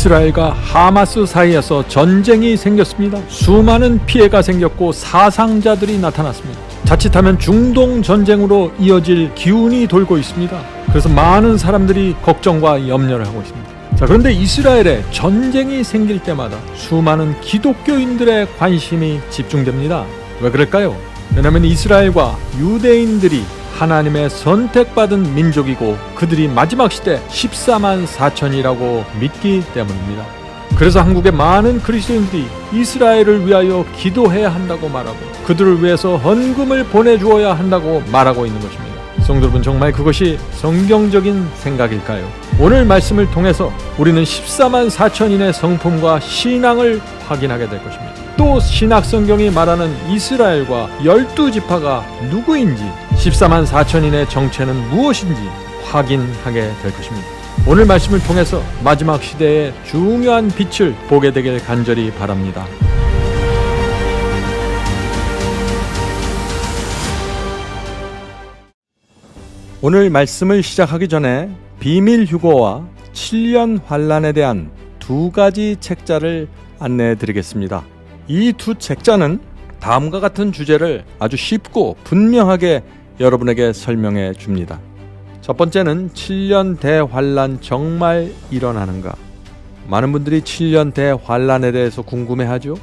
이스라엘과 하마스 사이에서 전쟁이 생겼습니다. 수많은 피해가 생겼고 사상자들이 나타났습니다. 자칫하면 중동 전쟁으로 이어질 기운이 돌고 있습니다. 그래서 많은 사람들이 걱정과 염려를 하고 있습니다. 자, 그런데 이스라엘에 전쟁이 생길 때마다 수많은 기독교인들의 관심이 집중됩니다. 왜 그럴까요? 왜냐하면 이스라엘과 유대인들이 하나님의 선택받은 민족이고 그들이 마지막 시대 14만 4천이라고 믿기 때문입니다. 그래서 한국의 많은 그리스도인들이 이스라엘을 위하여 기도해야 한다고 말하고 그들을 위해서 헌금을 보내주어야 한다고 말하고 있는 것입니다. 성도 여러분, 정말 그것이 성경적인 생각일까요? 오늘 말씀을 통해서 우리는 14만 4천인의 성품과 신앙을 확인하게 될 것입니다. 또 신약성경이 말하는 이스라엘과 12지파가 누구인지 14만 4천인의 정체는 무엇인지 확인하게 될 것입니다. 오늘 말씀을 통해서 마지막 시대의 중요한 빛을 보게 되길 간절히 바랍니다. 오늘 말씀을 시작하기 전에 비밀 휴거와 7년 환란에 대한 두 가지 책자를 안내해 드리겠습니다. 이 두 책자는 다음과 같은 주제를 아주 쉽고 분명하게 여러분에게 설명해 줍니다. 첫 번째는 7년 대환란 정말 일어나는가? 많은 분들이 7년 대환란에 대해서 궁금해하죠?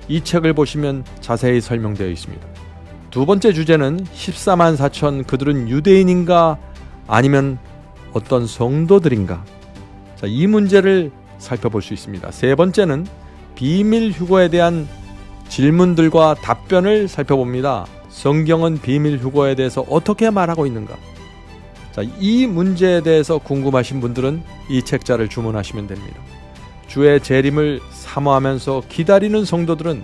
이 책을 보시면 자세히 설명되어 있습니다. 두 번째 주제는 14만 4천 그들은 유대인인가 아니면 어떤 성도들인가? 자, 이 문제를 살펴볼 수 있습니다. 세 번째는 비밀 휴거에 대한 질문들과 답변을 살펴봅니다. 성경은 비밀 휴거에 대해서 어떻게 말하고 있는가? 자, 이 문제에 대해서 궁금하신 분들은 이 책자를 주문하시면 됩니다. 주의 재림을 사모하면서 기다리는 성도들은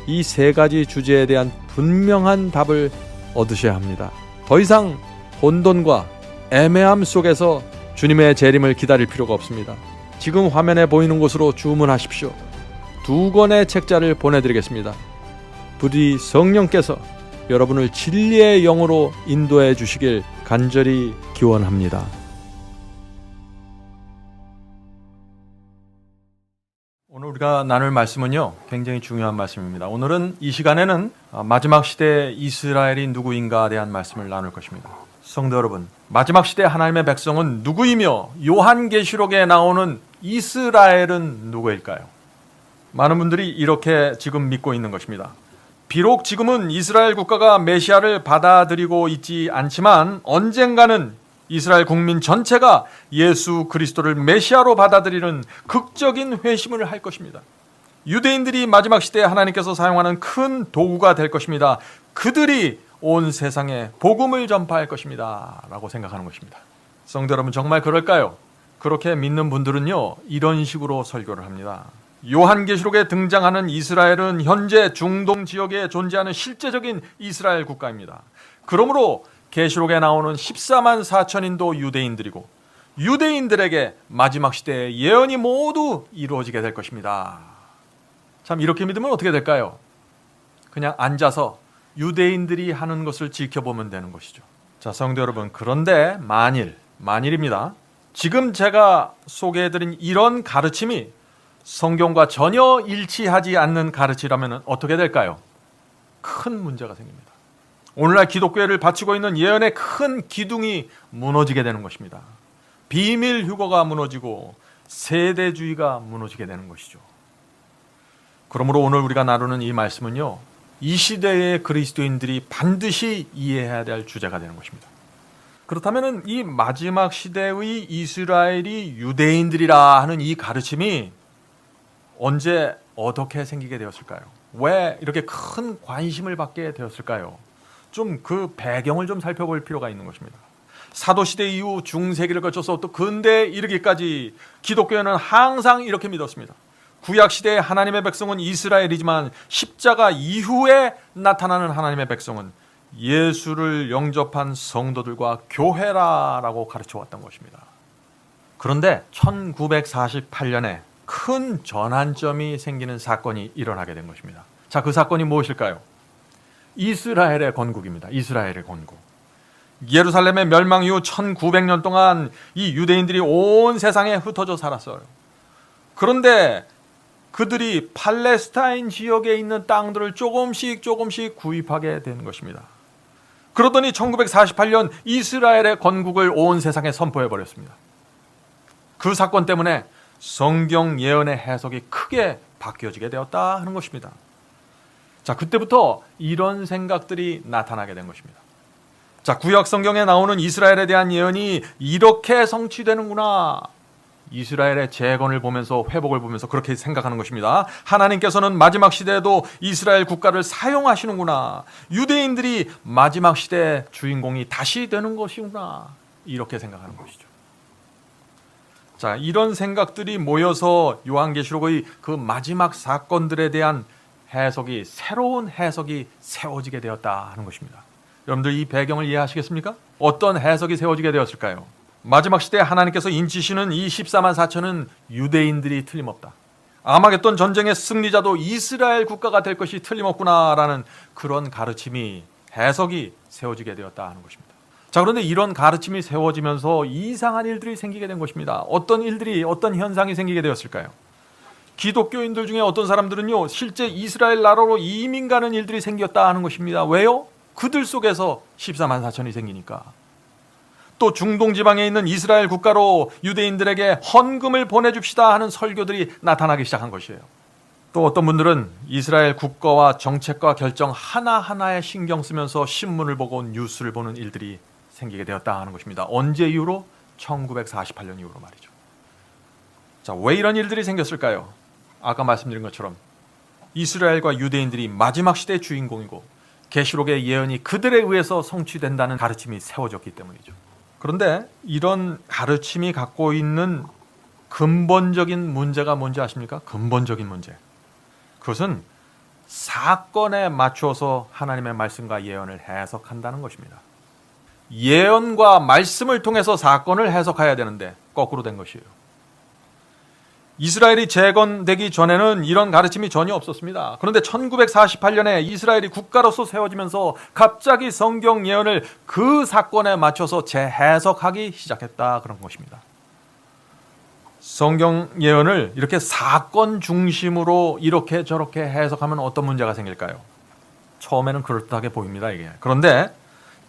이 세 가지 주제에 대한 분명한 답을 얻으셔야 합니다. 더 이상 혼돈과 애매함 속에서 주님의 재림을 기다릴 필요가 없습니다. 지금 화면에 보이는 곳으로 주문하십시오. 두 권의 책자를 보내드리겠습니다. 부디 성령께서 여러분을 진리의 영으로 인도해 주시길 간절히 기원합니다. 오늘 우리가 나눌 말씀은요, 굉장히 중요한 말씀입니다. 오늘은 이 시간에는 마지막 시대 이스라엘이 누구인가에 대한 말씀을 나눌 것입니다. 성도 여러분, 마지막 시대 하나님의 백성은 누구이며 요한계시록에 나오는 이스라엘은 누구일까요? 많은 분들이 이렇게 지금 믿고 있는 것입니다. 비록 지금은 이스라엘 국가가 메시아를 받아들이고 있지 않지만 언젠가는 이스라엘 국민 전체가 예수 그리스도를 메시아로 받아들이는 극적인 회심을 할 것입니다. 유대인들이 마지막 시대에 하나님께서 사용하는 큰 도구가 될 것입니다. 그들이 온 세상에 복음을 전파할 것입니다 라고 생각하는 것입니다. 성도 여러분, 정말 그럴까요? 그렇게 믿는 분들은요, 이런 식으로 설교를 합니다. 요한계시록에 등장하는 이스라엘은 현재 중동 지역에 존재하는 실제적인 이스라엘 국가입니다. 그러므로 계시록에 나오는 14만 4천인도 유대인들이고 유대인들에게 마지막 시대의 예언이 모두 이루어지게 될 것입니다. 참, 이렇게 믿으면 어떻게 될까요? 그냥 앉아서 유대인들이 하는 것을 지켜보면 되는 것이죠. 자, 성도 여러분, 그런데 만일입니다. 지금 제가 소개해드린 이런 가르침이 성경과 전혀 일치하지 않는 가르침이라면 어떻게 될까요? 큰 문제가 생깁니다. 오늘날 기독교회를 바치고 있는 예언의 큰 기둥이 무너지게 되는 것입니다. 비밀 휴거가 무너지고 세대주의가 무너지게 되는 것이죠. 그러므로 오늘 우리가 나누는 이 말씀은요, 이 시대의 그리스도인들이 반드시 이해해야 될 주제가 되는 것입니다. 그렇다면 이 마지막 시대의 이스라엘이 유대인들이라 하는 이 가르침이 언제 어떻게 생기게 되었을까요? 왜 이렇게 큰 관심을 받게 되었을까요? 좀 그 배경을 좀 살펴볼 필요가 있는 것입니다. 사도시대 이후 중세기를 거쳐서 또 근대에 이르기까지 기독교회는 항상 이렇게 믿었습니다. 구약시대의 하나님의 백성은 이스라엘이지만 십자가 이후에 나타나는 하나님의 백성은 예수를 영접한 성도들과 교회라고 가르쳐왔던 것입니다. 그런데 1948년에 큰 전환점이 생기는 사건이 일어나게 된 것입니다. 자, 그 사건이 무엇일까요? 이스라엘의 건국입니다. 이스라엘의 건국. 예루살렘의 멸망 이후 1900년 동안 이 유대인들이 온 세상에 흩어져 살았어요. 그런데 그들이 팔레스타인 지역에 있는 땅들을 조금씩 구입하게 되는 것입니다. 그러더니 1948년 이스라엘의 건국을 온 세상에 선포해 버렸습니다. 그 사건 때문에 성경 예언의 해석이 크게 바뀌어지게 되었다 하는 것입니다. 자, 그때부터 이런 생각들이 나타나게 된 것입니다. 자, 구약 성경에 나오는 이스라엘에 대한 예언이 이렇게 성취되는구나. 이스라엘의 재건을 보면서, 회복을 보면서 그렇게 생각하는 것입니다. 하나님께서는 마지막 시대에도 이스라엘 국가를 사용하시는구나. 유대인들이 마지막 시대의 주인공이 다시 되는 것이구나. 이렇게 생각하는 것이죠. 자, 이런 생각들이 모여서 요한계시록의 그 마지막 사건들에 대한 해석이, 새로운 해석이 세워지게 되었다 하는 것입니다. 여러분들 이 배경을 이해하시겠습니까? 어떤 해석이 세워지게 되었을까요? 마지막 시대에 하나님께서 인치시는 이 14만 4천은 유대인들이 틀림없다. 아마겟돈 전쟁의 승리자도 이스라엘 국가가 될 것이 틀림없구나라는 그런 가르침이, 해석이 세워지게 되었다 하는 것입니다. 자, 그런데 이런 가르침이 세워지면서 이상한 일들이 생기게 된 것입니다. 어떤 일들이, 어떤 현상이 생기게 되었을까요? 기독교인들 중에 어떤 사람들은요, 실제 이스라엘 나라로 이민 가는 일들이 생겼다 하는 것입니다. 왜요? 그들 속에서 14만 4천이 생기니까. 또 중동 지방에 있는 이스라엘 국가로 유대인들에게 헌금을 보내줍시다 하는 설교들이 나타나기 시작한 것이에요. 또 어떤 분들은 이스라엘 국가와 정책과 결정 하나하나에 신경 쓰면서 신문을 보고 뉴스를 보는 일들이 생기게 되었다 하는 것입니다. 언제 이후로? 1948년 이후로 말이죠. 자, 왜 이런 일들이 생겼을까요? 아까 말씀드린 것처럼 이스라엘과 유대인들이 마지막 시대의 주인공이고 계시록의 예언이 그들에 의해서 성취된다는 가르침이 세워졌기 때문이죠. 그런데 이런 가르침이 갖고 있는 근본적인 문제가 뭔지 아십니까? 근본적인 문제. 그것은 사건에 맞춰서 하나님의 말씀과 예언을 해석한다는 것입니다. 예언과 말씀을 통해서 사건을 해석해야 되는데 거꾸로 된 것이에요. 이스라엘이 재건되기 전에는 이런 가르침이 전혀 없었습니다. 그런데 1948년에 이스라엘이 국가로서 세워지면서 갑자기 성경 예언을 그 사건에 맞춰서 재해석하기 시작했다, 그런 것입니다. 성경 예언을 이렇게 사건 중심으로 이렇게 저렇게 해석하면 어떤 문제가 생길까요? 처음에는 그럴듯하게 보입니다, 이게. 그런데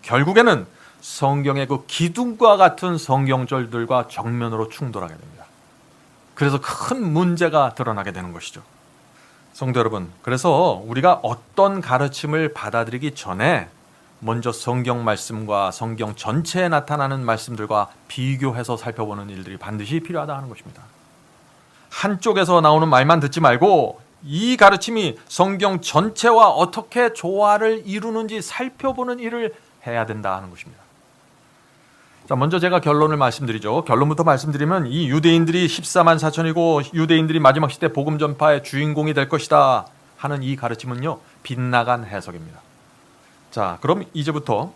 결국에는 성경의 그 기둥과 같은 성경절들과 정면으로 충돌하게 됩니다. 그래서 큰 문제가 드러나게 되는 것이죠. 성도 여러분, 그래서 우리가 어떤 가르침을 받아들이기 전에 먼저 성경 말씀과 성경 전체에 나타나는 말씀들과 비교해서 살펴보는 일들이 반드시 필요하다 하는 것입니다. 한쪽에서 나오는 말만 듣지 말고 이 가르침이 성경 전체와 어떻게 조화를 이루는지 살펴보는 일을 해야 된다 하는 것입니다. 자, 먼저 제가 결론을 말씀드리죠. 결론부터 말씀드리면 이 유대인들이 14만 4천이고 유대인들이 마지막 시대 복음 전파의 주인공이 될 것이다 하는 이 가르침은요, 빗나간 해석입니다. 자, 그럼 이제부터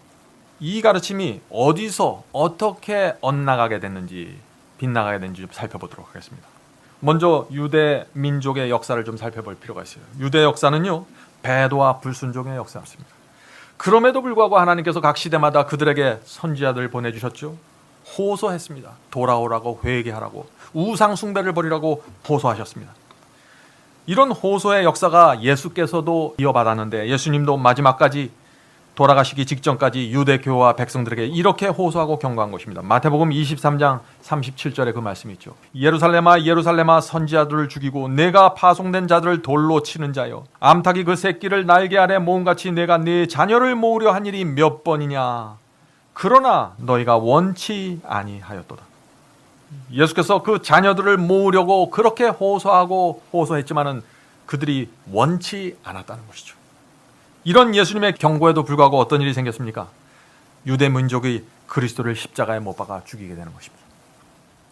이 가르침이 어디서 어떻게 엇나가게 됐는지, 빗나가게 됐는지 좀 살펴보도록 하겠습니다. 먼저 유대 민족의 역사를 좀 살펴볼 필요가 있어요. 유대 역사는요, 배도와 불순종의 역사였습니다. 그럼에도 불구하고 하나님께서 각 시대마다 그들에게 선지자들을 보내주셨죠. 호소했습니다. 돌아오라고, 회개하라고, 우상 숭배를 버리라고 호소하셨습니다. 이런 호소의 역사가 예수께서도 이어받았는데 예수님도 마지막까지 돌아가시기 직전까지 유대교와 백성들에게 이렇게 호소하고 경고한 것입니다. 마태복음 23장 37절에 그 말씀이 있죠. 예루살렘아 예루살렘아 선지자들을 죽이고 내가 파송된 자들을 돌로 치는 자여, 암탉이 그 새끼를 날개 아래 모음같이 내가 네 자녀를 모으려 한 일이 몇 번이냐. 그러나 너희가 원치 아니하였도다. 예수께서 그 자녀들을 모으려고 그렇게 호소했지만은 그들이 원치 않았다는 것이죠. 이런 예수님의 경고에도 불구하고 어떤 일이 생겼습니까? 유대 민족이 그리스도를 십자가에 못 박아 죽이게 되는 것입니다.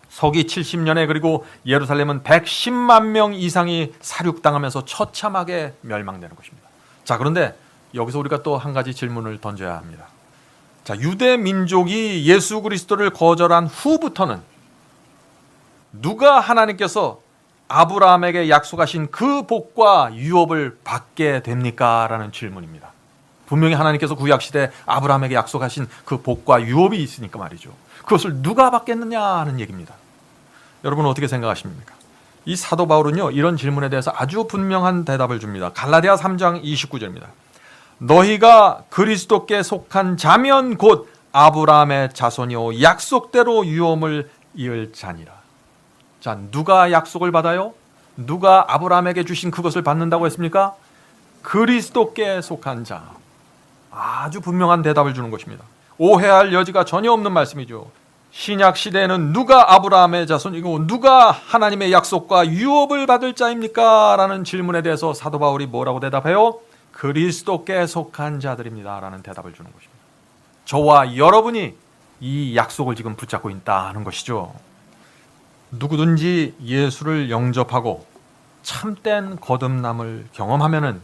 서기 70년에 그리고 예루살렘은 110만 명 이상이 살육당하면서 처참하게 멸망되는 것입니다. 자, 그런데 여기서 우리가 또 한 가지 질문을 던져야 합니다. 자, 유대 민족이 예수 그리스도를 거절한 후부터는 누가 하나님께서 아브라함에게 약속하신 그 복과 유업을 받게 됩니까? 라는 질문입니다. 분명히 하나님께서 구약시대 아브라함에게 약속하신 그 복과 유업이 있으니까 말이죠. 그것을 누가 받겠느냐 하는 얘기입니다. 여러분은 어떻게 생각하십니까? 이 사도 바울은요, 이런 질문에 대해서 아주 분명한 대답을 줍니다. 갈라디아 3장 29절입니다. 너희가 그리스도께 속한 자면 곧 아브라함의 자손이요 약속대로 유업을 이을 자니라. 자, 누가 약속을 받아요? 누가 아브라함에게 주신 그것을 받는다고 했습니까? 그리스도께 속한 자. 아주 분명한 대답을 주는 것입니다. 오해할 여지가 전혀 없는 말씀이죠. 신약 시대에는 누가 아브라함의 자손이고 누가 하나님의 약속과 유업을 받을 자입니까? 라는 질문에 대해서 사도 바울이 뭐라고 대답해요? 그리스도께 속한 자들입니다 라는 대답을 주는 것입니다. 저와 여러분이 이 약속을 지금 붙잡고 있다는 것이죠. 누구든지 예수를 영접하고 참된 거듭남을 경험하면은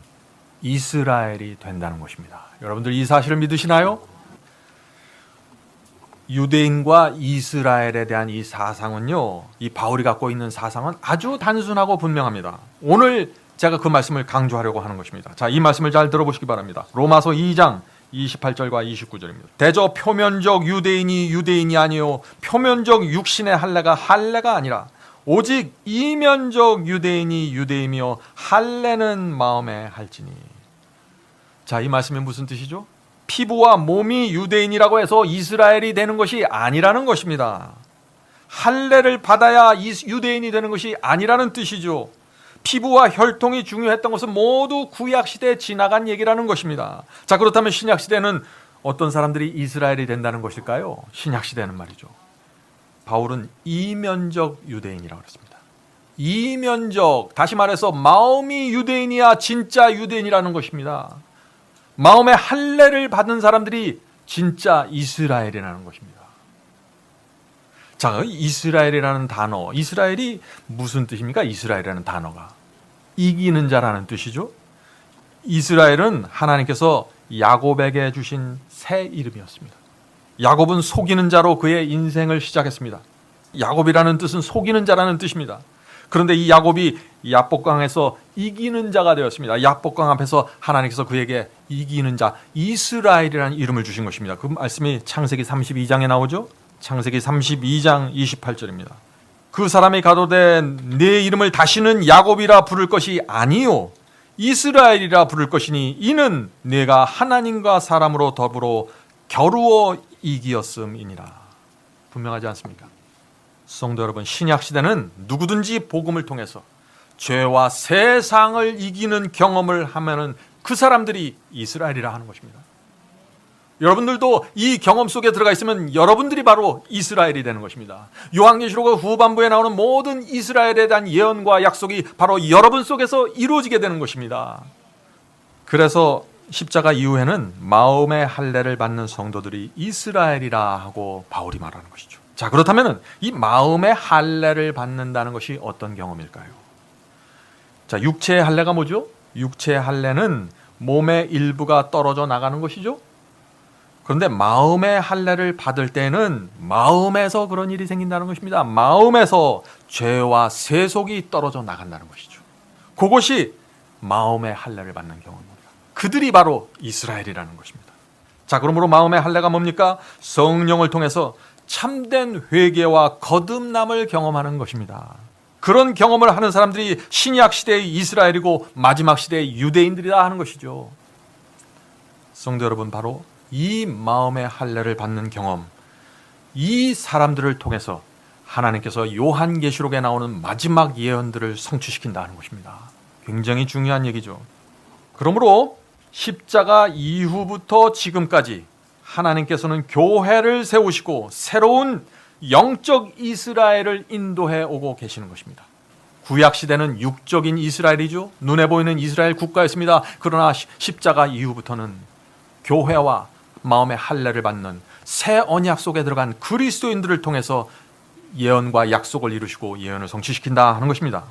이스라엘이 된다는 것입니다. 여러분들 이 사실을 믿으시나요? 유대인과 이스라엘에 대한 이 사상은요, 이 바울이 갖고 있는 사상은 아주 단순하고 분명합니다. 오늘 제가 그 말씀을 강조하려고 하는 것입니다. 자, 이 말씀을 잘 들어보시기 바랍니다. 로마서 2장 28절과 29절입니다. 대저 표면적 유대인이 유대인이 아니요 표면적 육신의 할례가 할례가 아니라 오직 이면적 유대인이 유대이며 할례는 마음에 할지니. 자, 이 말씀이 무슨 뜻이죠? 피부와 몸이 유대인이라고 해서 이스라엘이 되는 것이 아니라는 것입니다. 할례를 받아야 유대인이 되는 것이 아니라는 뜻이죠. 피부와 혈통이 중요했던 것은 모두 구약시대에 지나간 얘기라는 것입니다. 자, 그렇다면 신약시대는 어떤 사람들이 이스라엘이 된다는 것일까요? 신약시대는 말이죠. 바울은 이면적 유대인이라고 했습니다. 이면적, 다시 말해서 마음이 유대인이야 진짜 유대인이라는 것입니다. 마음의 할례를 받은 사람들이 진짜 이스라엘이라는 것입니다. 자, 이스라엘이라는 단어, 이스라엘이 무슨 뜻입니까? 이스라엘이라는 단어가 이기는 자라는 뜻이죠. 이스라엘은 하나님께서 야곱에게 주신 새 이름이었습니다. 야곱은 속이는 자로 그의 인생을 시작했습니다. 야곱이라는 뜻은 속이는 자라는 뜻입니다. 그런데 이 야곱이 야복강에서 이기는 자가 되었습니다. 야복강 앞에서 하나님께서 그에게 이기는 자, 이스라엘이라는 이름을 주신 것입니다. 그 말씀이 창세기 32장에 나오죠. 창세기 32장 28절입니다. 그 사람이 가로되 내 이름을 다시는 야곱이라 부를 것이 아니요 이스라엘이라 부를 것이니 이는 내가 하나님과 사람으로 더불어 겨루어 이기었음이니라. 분명하지 않습니까? 성도 여러분, 신약시대는 누구든지 복음을 통해서 죄와 세상을 이기는 경험을 하면은 그 사람들이 이스라엘이라 하는 것입니다. 여러분들도 이 경험 속에 들어가 있으면 여러분들이 바로 이스라엘이 되는 것입니다. 요한계시록 후반부에 나오는 모든 이스라엘에 대한 예언과 약속이 바로 여러분 속에서 이루어지게 되는 것입니다. 그래서 십자가 이후에는 마음의 할례를 받는 성도들이 이스라엘이라 하고 바울이 말하는 것이죠. 자, 그렇다면 이 마음의 할례를 받는다는 것이 어떤 경험일까요? 자, 육체의 할례가 뭐죠? 육체의 할례는 몸의 일부가 떨어져 나가는 것이죠. 그런데 마음의 할례를 받을 때는 마음에서 그런 일이 생긴다는 것입니다. 마음에서 죄와 세속이 떨어져 나간다는 것이죠. 그것이 마음의 할례를 받는 경험입니다. 그들이 바로 이스라엘이라는 것입니다. 자, 그러므로 마음의 할례가 뭡니까? 성령을 통해서 참된 회개와 거듭남을 경험하는 것입니다. 그런 경험을 하는 사람들이 신약 시대의 이스라엘이고 마지막 시대의 유대인들이라 하는 것이죠. 성도 여러분, 바로 이 마음의 할례를 받는 경험, 이 사람들을 통해서 하나님께서 요한계시록에 나오는 마지막 예언들을 성취시킨다는 것입니다. 굉장히 중요한 얘기죠. 그러므로 십자가 이후부터 지금까지 하나님께서는 교회를 세우시고 새로운 영적 이스라엘을 인도해 오고 계시는 것입니다. 구약시대는 육적인 이스라엘이죠. 눈에 보이는 이스라엘 국가였습니다. 그러나 십자가 이후부터는 교회와 마음의 할례를 받는 새 언약 속에 들어간 그리스도인들을 통해서 예언과 약속을 이루시고 예언을 성취시킨다 하는 것입니다.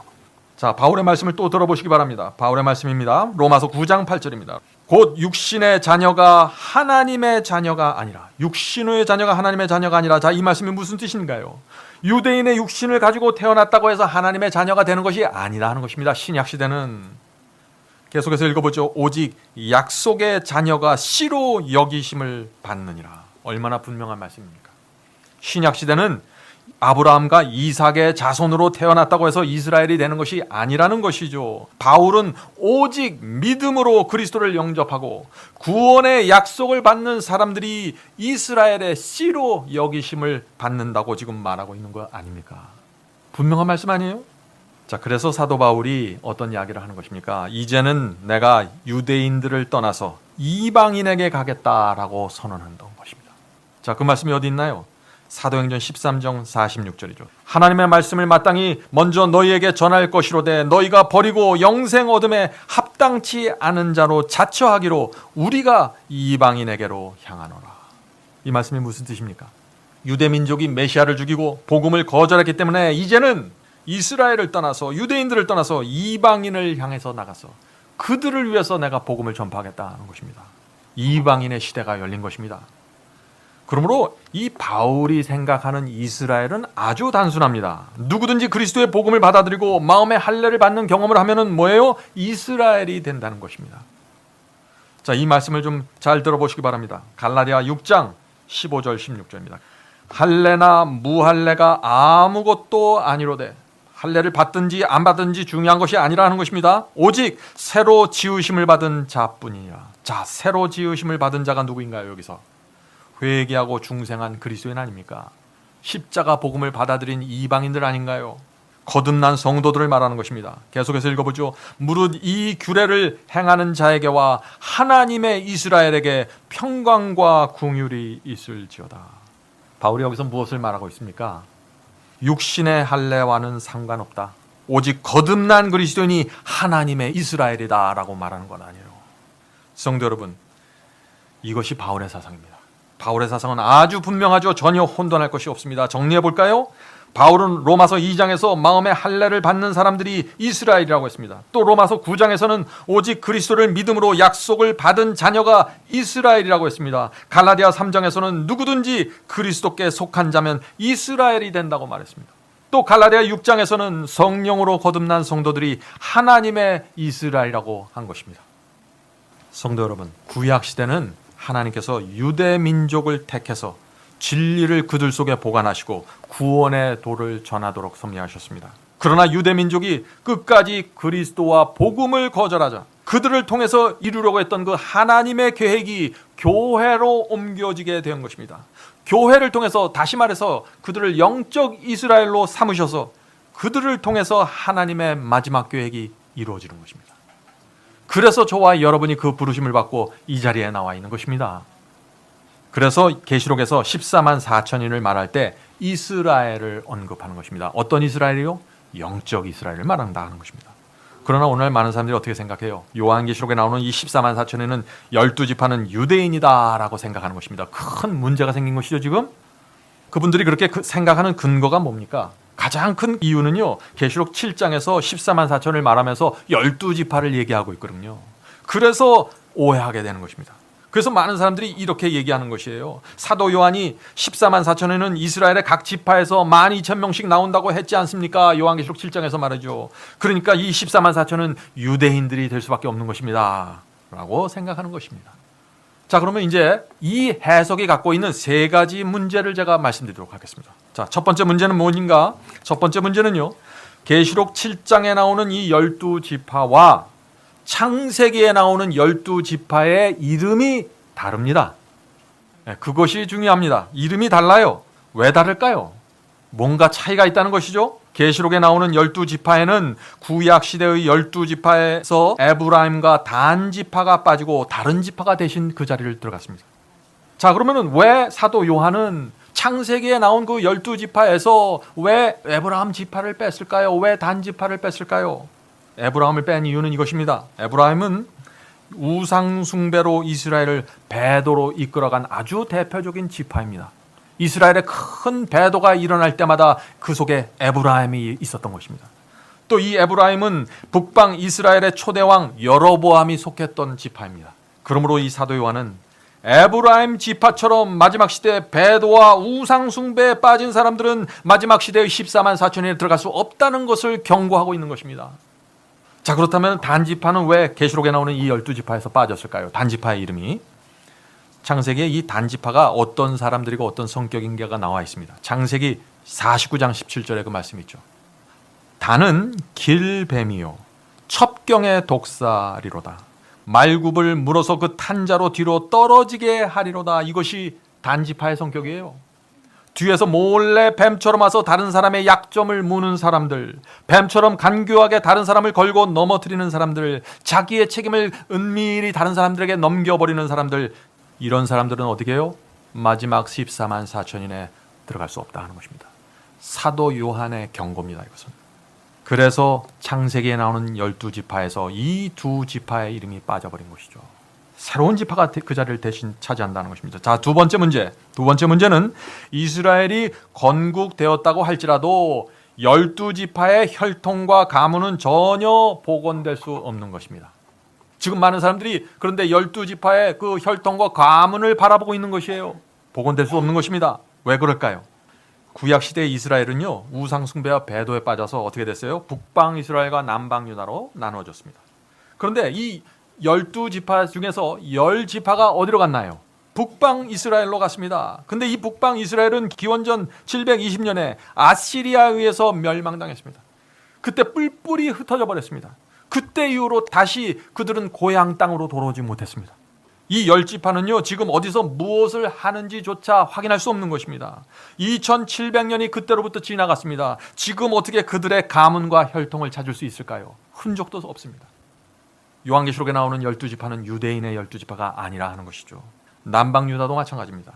자, 바울의 말씀을 또 들어보시기 바랍니다. 바울의 말씀입니다. 로마서 9장 8절입니다. 곧 육신의 자녀가 하나님의 자녀가 아니라, 육신의 자녀가 하나님의 자녀가 아니라. 자, 이 말씀이 무슨 뜻인가요? 유대인의 육신을 가지고 태어났다고 해서 하나님의 자녀가 되는 것이 아니라 하는 것입니다. 신약시대는 계속해서 읽어보죠. 오직 약속의 자녀가 씨로 여기심을 받느니라. 얼마나 분명한 말씀입니까? 신약시대는 아브라함과 이삭의 자손으로 태어났다고 해서 이스라엘이 되는 것이 아니라는 것이죠. 바울은 오직 믿음으로 그리스도를 영접하고 구원의 약속을 받는 사람들이 이스라엘의 씨로 여기심을 받는다고 지금 말하고 있는 거 아닙니까? 분명한 말씀 아니에요? 자, 그래서 사도 바울이 어떤 이야기를 하는 것입니까? 이제는 내가 유대인들을 떠나서 이방인에게 가겠다라고 선언한다는 것입니다. 자, 그 말씀이 어디 있나요? 사도행전 13장 46절이죠. 하나님의 말씀을 마땅히 먼저 너희에게 전할 것이로되 너희가 버리고 영생 얻음에 합당치 않은 자로 자처하기로 우리가 이방인에게로 향하노라. 이 말씀이 무슨 뜻입니까? 유대민족이 메시아를 죽이고 복음을 거절했기 때문에 이제는 이스라엘을 떠나서 유대인들을 떠나서 이방인을 향해서 나가서 그들을 위해서 내가 복음을 전파하겠다는 것입니다. 이방인의 시대가 열린 것입니다. 그러므로 이 바울이 생각하는 이스라엘은 아주 단순합니다. 누구든지 그리스도의 복음을 받아들이고 마음의 할례를 받는 경험을 하면은 뭐예요? 이스라엘이 된다는 것입니다. 자, 이 말씀을 좀 잘 들어보시기 바랍니다. 갈라디아 6장 15절 16절입니다. 할례나 무할례가 아무것도 아니로되 할례를 받든지 안 받든지 중요한 것이 아니라는 것입니다. 오직 새로 지으심을 받은 자뿐이니라. 자, 새로 지으심을 받은 자가 누구인가요? 여기서 회개하고 중생한 그리스도인 아닙니까? 십자가 복음을 받아들인 이방인들 아닌가요? 거듭난 성도들을 말하는 것입니다. 계속해서 읽어보죠. 무릇 이 규례를 행하는 자에게와 하나님의 이스라엘에게 평강과 긍휼이 있을지어다. 바울이 여기서 무엇을 말하고 있습니까? 육신의 할례와는 상관없다. 오직 거듭난 그리스도인이 하나님의 이스라엘이다 라고 말하는 건 아니에요. 성도 여러분, 이것이 바울의 사상입니다. 바울의 사상은 아주 분명하죠. 전혀 혼돈할 것이 없습니다. 정리해 볼까요? 바울은 로마서 2장에서 마음의 할례를 받는 사람들이 이스라엘이라고 했습니다. 또 로마서 9장에서는 오직 그리스도를 믿음으로 약속을 받은 자녀가 이스라엘이라고 했습니다. 갈라디아 3장에서는 누구든지 그리스도께 속한 자면 이스라엘이 된다고 말했습니다. 또 갈라디아 6장에서는 성령으로 거듭난 성도들이 하나님의 이스라엘이라고 한 것입니다. 성도 여러분, 구약 시대는 하나님께서 유대 민족을 택해서 진리를 그들 속에 보관하시고 구원의 도를 전하도록 섭리하셨습니다. 그러나 유대 민족이 끝까지 그리스도와 복음을 거절하자 그들을 통해서 이루려고 했던 그 하나님의 계획이 교회로 옮겨지게 된 것입니다. 교회를 통해서, 다시 말해서 그들을 영적 이스라엘로 삼으셔서 그들을 통해서 하나님의 마지막 계획이 이루어지는 것입니다. 그래서 저와 여러분이 그 부르심을 받고 이 자리에 나와 있는 것입니다. 그래서 계시록에서 14만 4천인을 말할 때 이스라엘을 언급하는 것입니다. 어떤 이스라엘이요? 영적 이스라엘을 말한다는 것입니다. 그러나 오늘 많은 사람들이 어떻게 생각해요? 요한계시록에 나오는 이 14만 4천인은 12지파는 유대인이다라고 생각하는 것입니다. 큰 문제가 생긴 것이죠, 지금? 그분들이 그렇게 생각하는 근거가 뭡니까? 가장 큰 이유는요, 계시록 7장에서 14만 4천을 말하면서 12지파를 얘기하고 있거든요. 그래서 오해하게 되는 것입니다. 그래서 많은 사람들이 이렇게 얘기하는 것이에요. 사도 요한이 14만 4천에는 이스라엘의 각 지파에서 12,000명씩 나온다고 했지 않습니까? 요한계시록 7장에서 말이죠. 그러니까 이 14만 4천은 유대인들이 될 수밖에 없는 것입니다 라고 생각하는 것입니다. 자, 그러면 이제 이 해석이 갖고 있는 세 가지 문제를 제가 말씀드리도록 하겠습니다. 자, 첫 번째 문제는 무엇인가? 첫 번째 문제는요, 계시록 7장에 나오는 이 12지파와 창세기에 나오는 12지파의 이름이 다릅니다. 그것이 중요합니다. 이름이 달라요. 왜 다를까요? 뭔가 차이가 있다는 것이죠. 계시록에 나오는 12지파에는 구약시대의 12지파에서 에브라임과 단 지파가 빠지고 다른 지파가 대신 그 자리를 들어갔습니다. 자, 그러면 왜 사도 요한은 창세기에 나온 그 12지파에서 왜 에브라임 지파를 뺐을까요? 왜 단 지파를 뺐을까요? 에브라임을 뺀 이유는 이것입니다. 에브라임은 우상 숭배로 이스라엘을 배도로 이끌어간 아주 대표적인 지파입니다. 이스라엘의 큰 배도가 일어날 때마다 그 속에 에브라임이 있었던 것입니다. 또 이 에브라임은 북방 이스라엘의 초대왕 여로보암이 속했던 지파입니다. 그러므로 이 사도 요한은 에브라임 지파처럼 마지막 시대 배도와 우상 숭배에 빠진 사람들은 마지막 시대의 14만 4천에 들어갈 수 없다는 것을 경고하고 있는 것입니다. 자, 그렇다면 단지파는 왜 계시록에 나오는 이 12지파에서 빠졌을까요? 단지파의 이름이. 창세기에 이 단지파가 어떤 사람들이고 어떤 성격인가가 나와 있습니다. 창세기 49장 17절에 그 말씀이 있죠. 단은 길뱀이요 첩경의 독사리로다. 말굽을 물어서 그 탄자로 뒤로 떨어지게 하리로다. 이것이 단지파의 성격이에요. 뒤에서 몰래 뱀처럼 와서 다른 사람의 약점을 무는 사람들, 뱀처럼 간교하게 다른 사람을 걸고 넘어뜨리는 사람들, 자기의 책임을 은밀히 다른 사람들에게 넘겨버리는 사람들, 이런 사람들은 어떻게 해요? 마지막 14만 4천인에 들어갈 수 없다 하는 것입니다. 사도 요한의 경고입니다. 이것은. 그래서 창세기에 나오는 12지파에서 이 두 지파의 이름이 빠져버린 것이죠. 새로운 지파가 그 자리를 대신 차지한다는 것입니다. 자, 두 번째 문제는 이스라엘이 건국되었다고 할지라도 12지파의 혈통과 가문은 전혀 복원될 수 없는 것입니다. 지금 많은 사람들이 그런데 12지파의 그 혈통과 가문을 바라보고 있는 것이에요. 복원될 수 없는 것입니다. 왜 그럴까요? 구약시대의 이스라엘은요, 우상숭배와 배도에 빠져서 어떻게 됐어요? 북방 이스라엘과 남방 유다로 나누어졌습니다. 그런데 이 12지파 중에서 10지파가 어디로 갔나요? 북방 이스라엘로 갔습니다. 근데 이 북방 이스라엘은 기원전 720년에 아시리아에 의해서 멸망당했습니다. 그때 뿔뿔이 흩어져 버렸습니다. 그때 이후로 다시 그들은 고향 땅으로 돌아오지 못했습니다. 이 10지파는요, 지금 어디서 무엇을 하는지조차 확인할 수 없는 것입니다. 2700년이 그때로부터 지나갔습니다. 지금 어떻게 그들의 가문과 혈통을 찾을 수 있을까요? 흔적도 없습니다. 요한계시록에 나오는 12지파는 유대인의 12지파가 아니라 하는 것이죠. 남방 유다도 마찬가지입니다.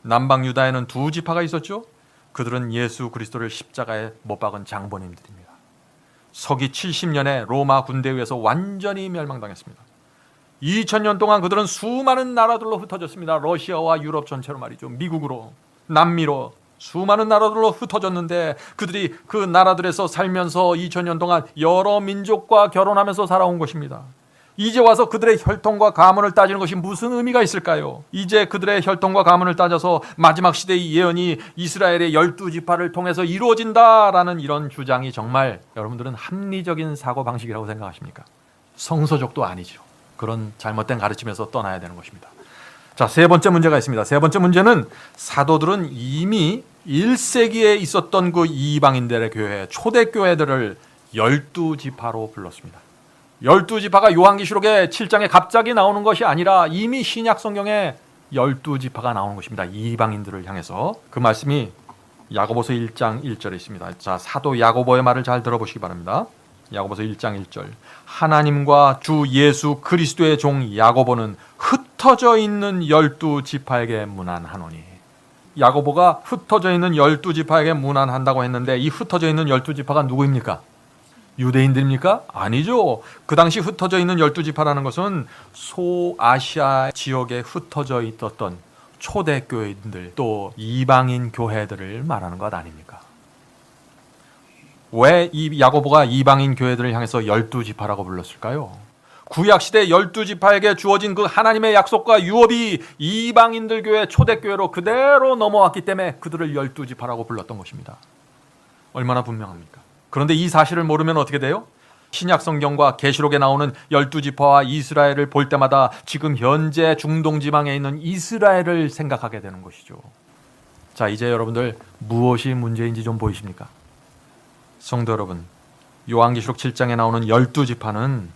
남방 유다에는 두 지파가 있었죠. 그들은 예수 그리스도를 십자가에 못 박은 장본인들입니다. 서기 70년에 로마 군대에 의해서 완전히 멸망당했습니다. 2000년 동안 그들은 수많은 나라들로 흩어졌습니다. 러시아와 유럽 전체로 말이죠. 미국으로, 남미로 수많은 나라들로 흩어졌는데 그들이 그 나라들에서 살면서 2000년 동안 여러 민족과 결혼하면서 살아온 것입니다. 이제 와서 그들의 혈통과 가문을 따지는 것이 무슨 의미가 있을까요? 이제 그들의 혈통과 가문을 따져서 마지막 시대의 예언이 이스라엘의 12지파를 통해서 이루어진다라는 이런 주장이 정말 여러분들은 합리적인 사고방식이라고 생각하십니까? 성서적도 아니죠. 그런 잘못된 가르침에서 떠나야 되는 것입니다. 자, 세 번째 문제가 있습니다. 세 번째 문제는 사도들은 이미 1세기에 있었던 그 이방인들의 교회, 초대교회들을 12지파로 불렀습니다. 12지파가 요한계시록의 7장에 갑자기 나오는 것이 아니라 이미 신약 성경에 12지파가 나오는 것입니다. 이방인들을 향해서. 그 말씀이 야고보서 1장 1절에 있습니다. 자, 사도 야고보의 말을 잘 들어보시기 바랍니다. 야고보서 1장 1절. 하나님과 주 예수 그리스도의 종 야고보는 흩어져 있는 12지파에게 문안하노니. 야고보가 흩어져 있는 12지파에게 문안한다고 했는데 이 흩어져 있는 12지파가 누구입니까? 유대인들입니까? 아니죠. 그 당시 흩어져 있는 12지파라는 것은 소아시아 지역에 흩어져 있었던 초대교회인들 또 이방인 교회들을 말하는 것 아닙니까? 왜 이 야고보가 이방인 교회들을 향해서 12지파라고 불렀을까요? 구약시대 12지파에게 주어진 그 하나님의 약속과 유업이 이방인들 교회 초대교회로 그대로 넘어왔기 때문에 그들을 12지파라고 불렀던 것입니다. 얼마나 분명합니까? 그런데 이 사실을 모르면 어떻게 돼요? 신약 성경과 계시록에 나오는 12지파와 이스라엘을 볼 때마다 지금 현재 중동 지방에 있는 이스라엘을 생각하게 되는 것이죠. 자, 이제 여러분들 무엇이 문제인지 좀 보이십니까? 성도 여러분, 요한계시록 7장에 나오는 12지파는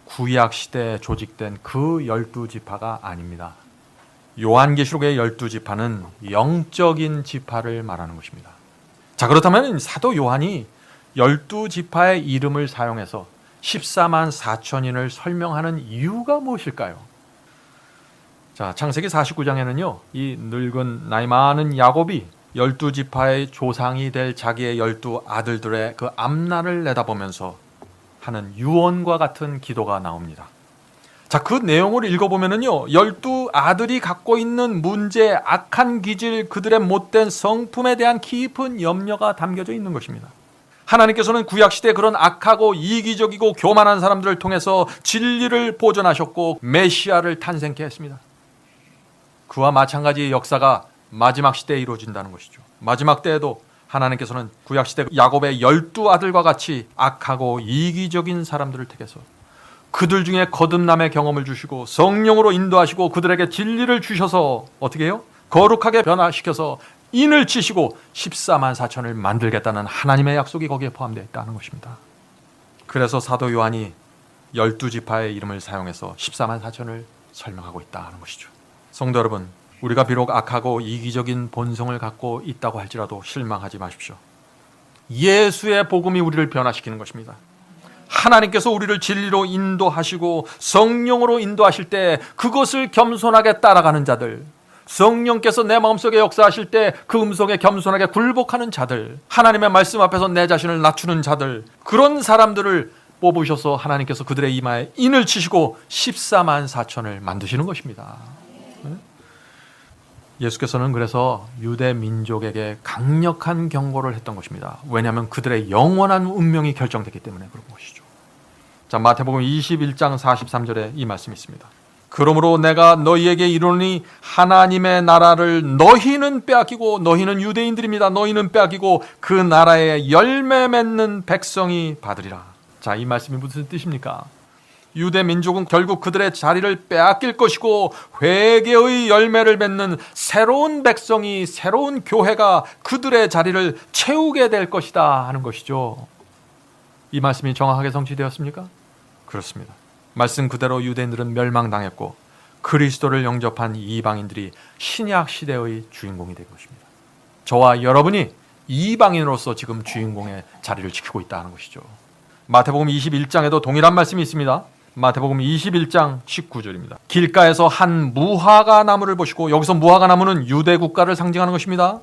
구약 시대에 조직된 그 12지파가 아닙니다. 요한계시록의 12지파는 영적인 지파를 말하는 것입니다. 자, 그렇다면 사도 요한이 12지파의 이름을 사용해서 14만 4천인을 설명하는 이유가 무엇일까요? 자, 창세기 49장에는요, 이 늙은 나이 많은 야곱이 12지파의 조상이 될 자기의 12아들들의 그 앞날을 내다보면서 하는 유언과 같은 기도가 나옵니다. 자, 그 내용을 읽어보면은요, 12아들이 갖고 있는 문제, 악한 기질, 그들의 못된 성품에 대한 깊은 염려가 담겨져 있는 것입니다. 하나님께서는 구약시대에 그런 악하고 이기적이고 교만한 사람들을 통해서 진리를 보존하셨고 메시아를 탄생케 했습니다. 그와 마찬가지의 역사가 마지막 시대에 이루어진다는 것이죠. 마지막 때에도 하나님께서는 구약시대 야곱의 12아들과 같이 악하고 이기적인 사람들을 택해서 그들 중에 거듭남의 경험을 주시고 성령으로 인도하시고 그들에게 진리를 주셔서 어떻게 해요? 거룩하게 변화시켜서 인을 치시고 14만 4천을 만들겠다는 하나님의 약속이 거기에 포함되어 있다는 것입니다. 그래서 사도 요한이 12지파의 이름을 사용해서 14만 4천을 설명하고 있다는 것이죠. 성도 여러분, 우리가 비록 악하고 이기적인 본성을 갖고 있다고 할지라도 실망하지 마십시오. 예수의 복음이 우리를 변화시키는 것입니다. 하나님께서 우리를 진리로 인도하시고 성령으로 인도하실 때 그것을 겸손하게 따라가는 자들, 성령께서 내 마음속에 역사하실 때 그 음성에 겸손하게 굴복하는 자들, 하나님의 말씀 앞에서 내 자신을 낮추는 자들, 그런 사람들을 뽑으셔서 하나님께서 그들의 이마에 인을 치시고 14만 4천을 만드시는 것입니다. 예수께서는 그래서 유대 민족에게 강력한 경고를 했던 것입니다. 왜냐하면 그들의 영원한 운명이 결정됐기 때문에 그런 것이죠. 자, 마태복음 21장 43절에 이 말씀이 있습니다. 그러므로 내가 너희에게 이르노니 하나님의 나라를 너희는 빼앗기고, 너희는 유대인들입니다. 너희는 빼앗기고 그 나라의 열매 맺는 백성이 받으리라. 자, 이 말씀이 무슨 뜻입니까? 유대 민족은 결국 그들의 자리를 빼앗길 것이고 회개의 열매를 맺는 새로운 백성이, 새로운 교회가 그들의 자리를 채우게 될 것이다 하는 것이죠. 이 말씀이 정확하게 성취되었습니까? 그렇습니다. 말씀 그대로 유대인들은 멸망당했고 그리스도를 영접한 이방인들이 신약 시대의 주인공이 된 것입니다. 저와 여러분이 이방인으로서 지금 주인공의 자리를 지키고 있다는 것이죠. 마태복음 21장에도 동일한 말씀이 있습니다. 마태복음 21장 19절입니다. 길가에서 한 무화과 나무를 보시고, 여기서 무화과 나무는 유대 국가를 상징하는 것입니다.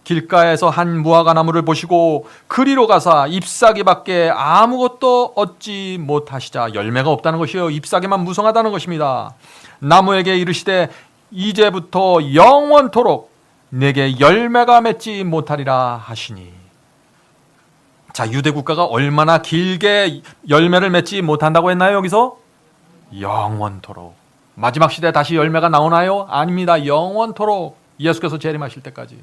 길가에서 한 무화과 나무를 보시고 그리로 가사 잎사귀밖에 아무것도 얻지 못하시자, 열매가 없다는 것이요, 잎사귀만 무성하다는 것입니다. 나무에게 이르시되 이제부터 영원토록 내게 열매가 맺지 못하리라 하시니. 자, 유대 국가가 얼마나 길게 열매를 맺지 못한다고 했나요? 여기서 영원토록. 마지막 시대에 다시 열매가 나오나요? 아닙니다. 영원토록, 예수께서 재림하실 때까지.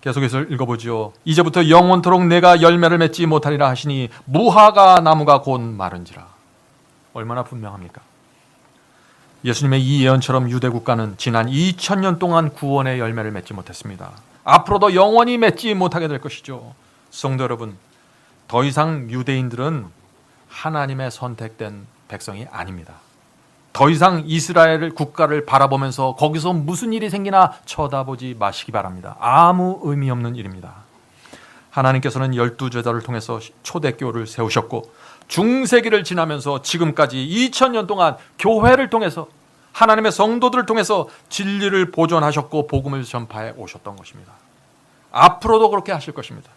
계속해서 읽어보죠. 이제부터 영원토록 내가 열매를 맺지 못하리라 하시니 무화과 나무가 곧 마른지라. 얼마나 분명합니까? 예수님의 이 예언처럼 유대 국가는 지난 2000년 동안 구원의 열매를 맺지 못했습니다. 앞으로도 영원히 맺지 못하게 될 것이죠. 성도 여러분, 더 이상 유대인들은 하나님의 선택된 백성이 아닙니다. 더 이상 이스라엘 국가를 바라보면서 거기서 무슨 일이 생기나 쳐다보지 마시기 바랍니다. 아무 의미 없는 일입니다. 하나님께서는 12제자를 통해서 초대교회를 세우셨고 중세기를 지나면서 지금까지 2000년 동안 교회를 통해서, 하나님의 성도들을 통해서 진리를 보존하셨고 복음을 전파해 오셨던 것입니다. 앞으로도 그렇게 하실 것입니다.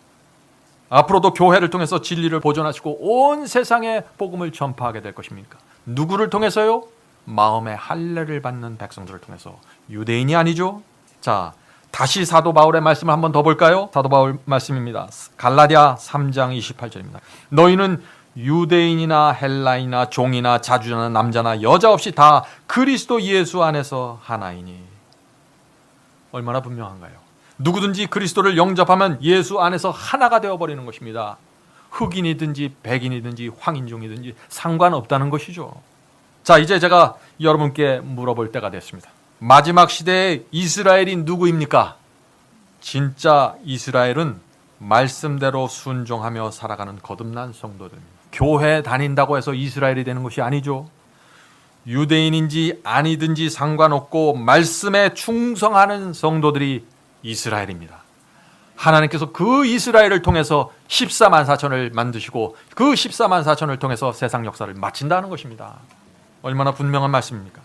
앞으로도 교회를 통해서 진리를 보존하시고 온 세상에 복음을 전파하게 될 것입니까? 누구를 통해서요? 마음의 할례를 받는 백성들을 통해서. 유대인이 아니죠. 자, 다시 사도 바울의 말씀을 한번 더 볼까요? 사도 바울 말씀입니다. 갈라디아 3장 28절입니다. 너희는 유대인이나 헬라인이나 종이나 자주자나 남자나 여자 없이 다 그리스도 예수 안에서 하나이니. 얼마나 분명한가요? 누구든지 그리스도를 영접하면 예수 안에서 하나가 되어버리는 것입니다. 흑인이든지 백인이든지 황인종이든지 상관없다는 것이죠. 자, 이제 제가 여러분께 물어볼 때가 됐습니다. 마지막 시대의 이스라엘이 누구입니까? 진짜 이스라엘은 말씀대로 순종하며 살아가는 거듭난 성도들입니다. 교회 다닌다고 해서 이스라엘이 되는 것이 아니죠. 유대인인지 아니든지 상관없고 말씀에 충성하는 성도들이 이스라엘입니다. 하나님께서 그 이스라엘을 통해서 14만 4천을 만드시고 그 14만 4천을 통해서 세상 역사를 마친다는 것입니다. 얼마나 분명한 말씀입니까?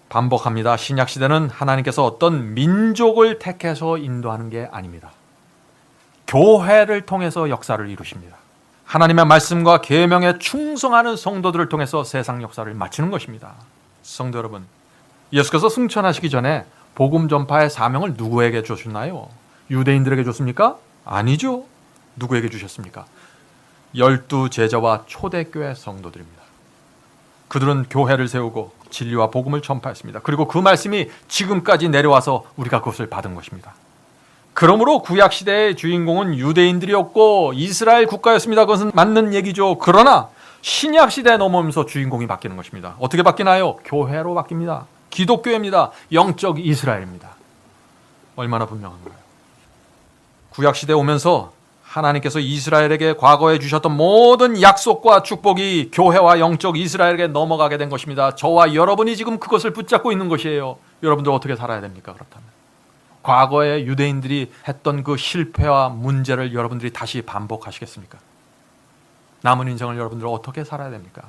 반복합니다. 신약시대는 하나님께서 어떤 민족을 택해서 인도하는 게 아닙니다. 교회를 통해서 역사를 이루십니다. 하나님의 말씀과 계명에 충성하는 성도들을 통해서 세상 역사를 마치는 것입니다. 성도 여러분, 예수께서 승천하시기 전에 복음 전파의 사명을 누구에게 주셨나요? 유대인들에게 줬습니까? 아니죠. 누구에게 주셨습니까? 12제자와 초대교회 성도들입니다. 그들은 교회를 세우고 진리와 복음을 전파했습니다. 그리고 그 말씀이 지금까지 내려와서 우리가 그것을 받은 것입니다. 그러므로 구약시대의 주인공은 유대인들이었고 이스라엘 국가였습니다. 그것은 맞는 얘기죠. 그러나 신약시대에 넘어오면서 주인공이 바뀌는 것입니다. 어떻게 바뀌나요? 교회로 바뀝니다. 기독교입니다. 영적 이스라엘입니다. 얼마나 분명한가요? 구약시대에 오면서 하나님께서 이스라엘에게 과거에 주셨던 모든 약속과 축복이 교회와 영적 이스라엘에게 넘어가게 된 것입니다. 저와 여러분이 지금 그것을 붙잡고 있는 것이에요. 여러분들 어떻게 살아야 됩니까? 그렇다면 과거에 유대인들이 했던 그 실패와 문제를 여러분들이 다시 반복하시겠습니까? 남은 인생을 여러분들 어떻게 살아야 됩니까?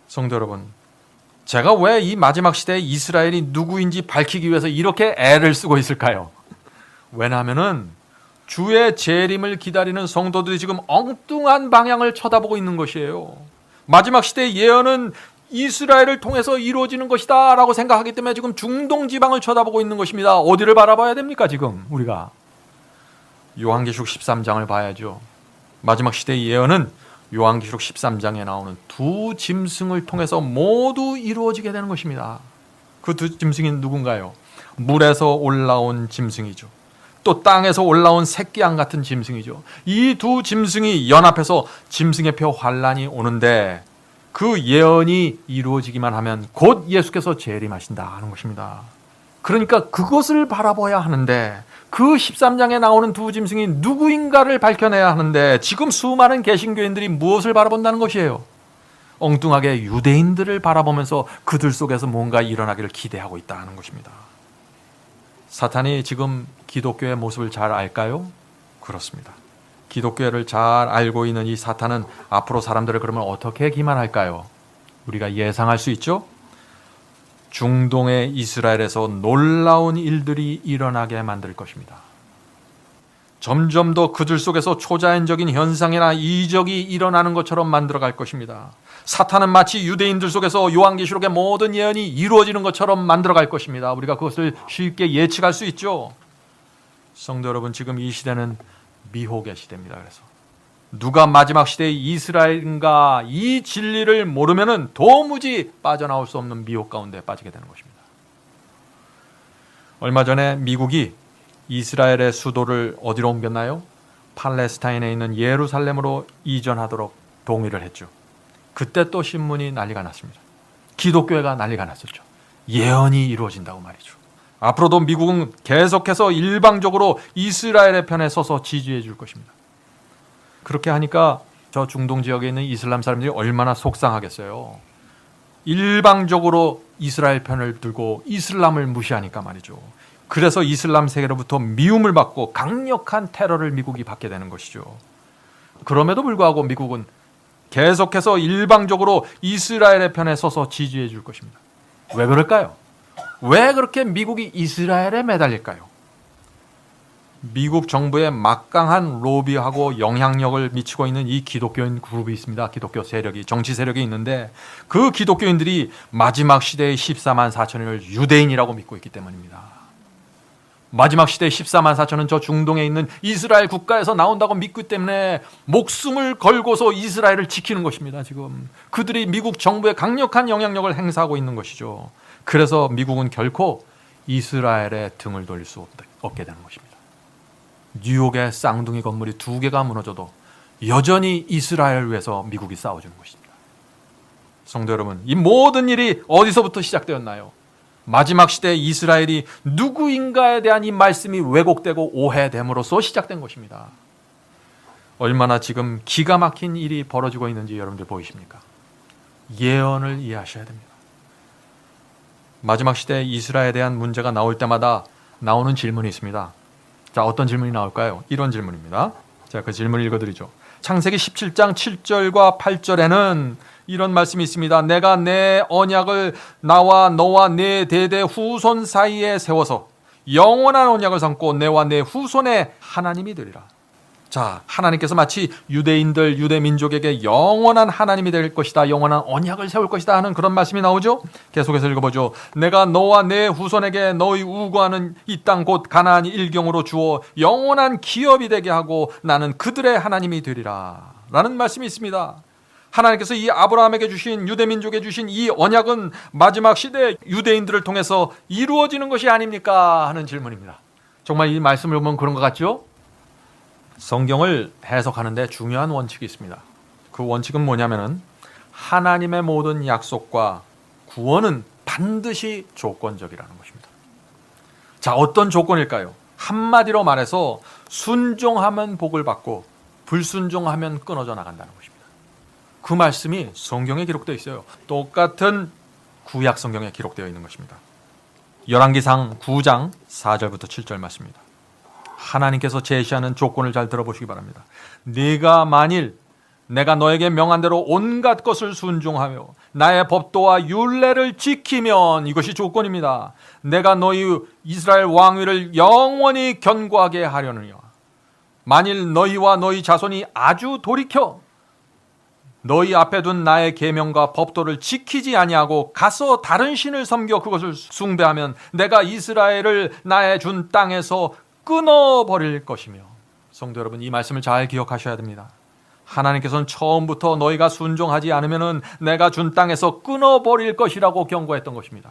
성도 여러분, 제가 왜 이 마지막 시대에 이스라엘이 누구인지 밝히기 위해서 이렇게 애를 쓰고 있을까요? 왜냐하면은 주의 재림을 기다리는 성도들이 지금 엉뚱한 방향을 쳐다보고 있는 것이에요. 마지막 시대의 예언은 이스라엘을 통해서 이루어지는 것이다 라고 생각하기 때문에 지금 중동 지방을 쳐다보고 있는 것입니다. 어디를 바라봐야 됩니까 지금 우리가? 요한계시록 13장을 봐야죠. 마지막 시대의 예언은 요한계시록 13장에 나오는 두 짐승을 통해서 모두 이루어지게 되는 것입니다. 그 두 짐승이 누군가요? 물에서 올라온 짐승이죠. 또 땅에서 올라온 새끼양 같은 짐승이죠. 이 두 짐승이 연합해서 짐승의 표 환란이 오는데 그 예언이 이루어지기만 하면 곧 예수께서 재림하신다 하는 것입니다. 그러니까 그것을 바라봐야 하는데 그 13장에 나오는 두 짐승이 누구인가를 밝혀내야 하는데 지금 수많은 개신교인들이 무엇을 바라본다는 것이에요? 엉뚱하게 유대인들을 바라보면서 그들 속에서 뭔가 일어나기를 기대하고 있다는 것입니다. 사탄이 지금 기독교의 모습을 잘 알까요? 그렇습니다. 기독교를 잘 알고 있는 이 사탄은 앞으로 사람들을 그러면 어떻게 기만할까요? 우리가 예상할 수 있죠? 중동의 이스라엘에서 놀라운 일들이 일어나게 만들 것입니다. 점점 더 그들 속에서 초자연적인 현상이나 이적이 일어나는 것처럼 만들어갈 것입니다. 사탄은 마치 유대인들 속에서 요한계시록의 모든 예언이 이루어지는 것처럼 만들어갈 것입니다. 우리가 그것을 쉽게 예측할 수 있죠. 성도 여러분, 지금 이 시대는 미혹의 시대입니다. 그래서 누가 마지막 시대의 이스라엘인가 이 진리를 모르면은 도무지 빠져나올 수 없는 미혹 가운데 빠지게 되는 것입니다. 얼마 전에 미국이 이스라엘의 수도를 어디로 옮겼나요? 팔레스타인에 있는 예루살렘으로 이전하도록 동의를 했죠. 그때 또 신문이 난리가 났습니다. 기독교회가 난리가 났었죠. 예언이 이루어진다고 말이죠. 앞으로도 미국은 계속해서 일방적으로 이스라엘의 편에 서서 지지해 줄 것입니다. 그렇게 하니까 저 중동 지역에 있는 이슬람 사람들이 얼마나 속상하겠어요. 일방적으로 이스라엘 편을 들고 이슬람을 무시하니까 말이죠. 그래서 이슬람 세계로부터 미움을 받고 강력한 테러를 미국이 받게 되는 것이죠. 그럼에도 불구하고 미국은 계속해서 일방적으로 이스라엘의 편에 서서 지지해 줄 것입니다. 왜 그럴까요? 왜 그렇게 미국이 이스라엘에 매달릴까요? 미국 정부의 막강한 로비하고 영향력을 미치고 있는 이 기독교인 그룹이 있습니다. 기독교 세력이, 정치 세력이 있는데 그 기독교인들이 마지막 시대의 14만 4천을 유대인이라고 믿고 있기 때문입니다. 마지막 시대의 14만 4천은 저 중동에 있는 이스라엘 국가에서 나온다고 믿기 때문에 목숨을 걸고서 이스라엘을 지키는 것입니다. 지금 그들이 미국 정부에 강력한 영향력을 행사하고 있는 것이죠. 그래서 미국은 결코 이스라엘의 등을 돌릴 수 없게 되는 것입니다. 뉴욕의 쌍둥이 건물이 2개가 무너져도 여전히 이스라엘을 위해서 미국이 싸워주는 것입니다. 성도 여러분, 이 모든 일이 어디서부터 시작되었나요? 마지막 시대에 이스라엘이 누구인가에 대한 이 말씀이 왜곡되고 오해됨으로써 시작된 것입니다. 얼마나 지금 기가 막힌 일이 벌어지고 있는지 여러분들 보이십니까? 예언을 이해하셔야 됩니다. 마지막 시대에 이스라엘에 대한 문제가 나올 때마다 나오는 질문이 있습니다. 자, 어떤 질문이 나올까요? 이런 질문입니다. 제가 그 질문을 읽어드리죠. 창세기 17장 7절과 8절에는 이런 말씀이 있습니다. 내가 내 언약을 나와 너와 내 대대 후손 사이에 세워서 영원한 언약을 삼고 내와 내 후손의 하나님이 되리라. 자, 하나님께서 마치 유대인들, 유대민족에게 영원한 하나님이 될 것이다, 영원한 언약을 세울 것이다 하는 그런 말씀이 나오죠. 계속해서 읽어보죠. 내가 너와 내 후손에게 너희 우거하는 이 땅 곧 가나안이 일경으로 주어 영원한 기업이 되게 하고 나는 그들의 하나님이 되리라 라는 말씀이 있습니다. 하나님께서 이 아브라함에게 주신, 유대민족에 주신 이 언약은 마지막 시대 유대인들을 통해서 이루어지는 것이 아닙니까 하는 질문입니다. 정말 이 말씀을 보면 그런 것 같죠? 성경을 해석하는데 중요한 원칙이 있습니다. 그 원칙은 뭐냐면은 하나님의 모든 약속과 구원은 반드시 조건적이라는 것입니다. 자, 어떤 조건일까요? 한마디로 말해서 순종하면 복을 받고 불순종하면 끊어져 나간다는 것입니다. 그 말씀이 성경에 기록되어 있어요. 똑같은 구약 성경에 기록되어 있는 것입니다. 열왕기상 9장 4절부터 7절 말씀입니다. 하나님께서 제시하는 조건을 잘 들어보시기 바랍니다. 네가 만일 내가 너에게 명한 대로 온갖 것을 순종하며 나의 법도와 율례를 지키면, 이것이 조건입니다. 내가 너희 이스라엘 왕위를 영원히 견고하게 하려느냐. 만일 너희와 너희 자손이 아주 돌이켜 너희 앞에 둔 나의 계명과 법도를 지키지 아니하고 가서 다른 신을 섬겨 그것을 숭배하면 내가 이스라엘을 나의 준 땅에서 끊어버릴 것이며. 성도 여러분, 이 말씀을 잘 기억하셔야 됩니다. 하나님께서는 처음부터 너희가 순종하지 않으면 내가 준 땅에서 끊어버릴 것이라고 경고했던 것입니다.